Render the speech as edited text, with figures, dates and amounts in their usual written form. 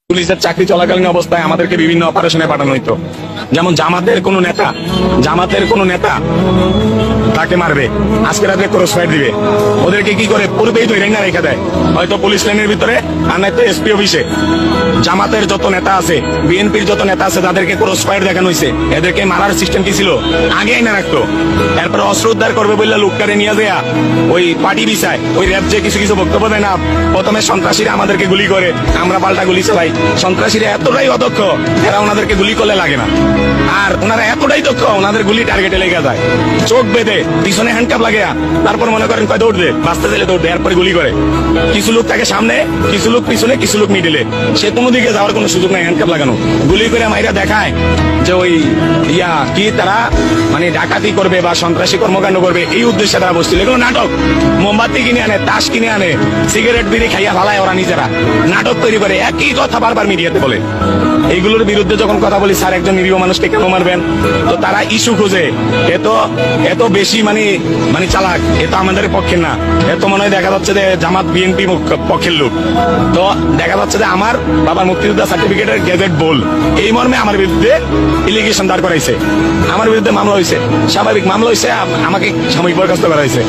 পুলিশের চাকরি চলাকালীন অবস্থায় আমাদেরকে বিভিন্ন অপারেশনে পাঠানো হইতো। যেমন জামাতের কোনো নেতা তাকে মারবে, আজকে রাতে ক্রস ফায়ার দিবে, ওদেরকে কি করে পূর্বেই তো রেঙ্গা রেখে দেয়, হয়তো পুলিশ লাইনের ভিতরে আর নয়তো এসপি অফিসে। জামাতের যত নেতা আছে, বিএনপির যত নেতা আছে, তাদেরকে ক্রস ফায়ার দেখানো হয়েছে। এদেরকে মারার সিস্টেম কি ছিল, আগেই না রাখতো। এরপরে অস্ত্র উদ্ধার করবে বললে লোকটারে নিয়ে দেয়া ওই পার্টি বিষয়, ওই র্যাব যে কিছু বক্তব্য দেয় না, প্রথমে সন্ত্রাসীরা আমাদেরকে গুলি করে, আমরা পাল্টা গুলি চালাই। সন্ত্রাসীরা এতটাই অদক্ষ, এরা ওনাদেরকে গুলি করলে লাগে না, আর ওনারা এতটাই দক্ষ, ওনাদের গুলি টার্গেটে লেগে যায়। চোখ বেঁধে পিছনে হ্যান্ডকাপ লাগে, তারপর মনে করেন কয় দৌড় দে, বাঁচতে দিলে দৌড় দে, এরপরে গুলি করে। কিছু লোক থাকে সামনে, কিছু লোক পিছনে, কিছু লোক মিডিলে, সে কোনো দিকে যাওয়ার কোনো সুযোগ নাই, হ্যান্ডকাপ লাগানো। গুলি করে মাইরা দেখায় যে ওই কি তারা মানে ডাকাতি করবে বা সন্ত্রাসী কর্মকাণ্ড করবে, এই উদ্দেশ্যে তারা বসছিল। এগুলো নাটক। মোমবাতি কিনে আনে, তাস কিনে আনে, সিগারেট বিড়ি খাইয়া ফালায় ওরা নিজেরা, নাটক তৈরি করে, একই কথা বারবার মিডিয়াতে বলে। এইগুলোর বিরুদ্ধে যখন কথা বলি, স্যার একজন নিরীহ মানুষকে কেন মারবেন, তো তারা ইস্যু খুঁজে। এত বেশি মানে চালাক, এ তো আমাদের পক্ষে না। এত মনে হয় দেখা যাচ্ছে যে জামাত বিএনপি পক্ষের লোক। তো দেখা যাচ্ছে যে আমার বাবার মুক্তিযোদ্ধা সার্টিফিকেটের গেজেট বল, এই মর্মে আমার বিরুদ্ধে এলিগেশন দাঁড় করাইছে, আমার বিরুদ্ধে মামলা হয়েছে, স্বাভাবিক মামলা হয়েছে, আমাকে সাময়িক বরখাস্ত করা হয়েছে।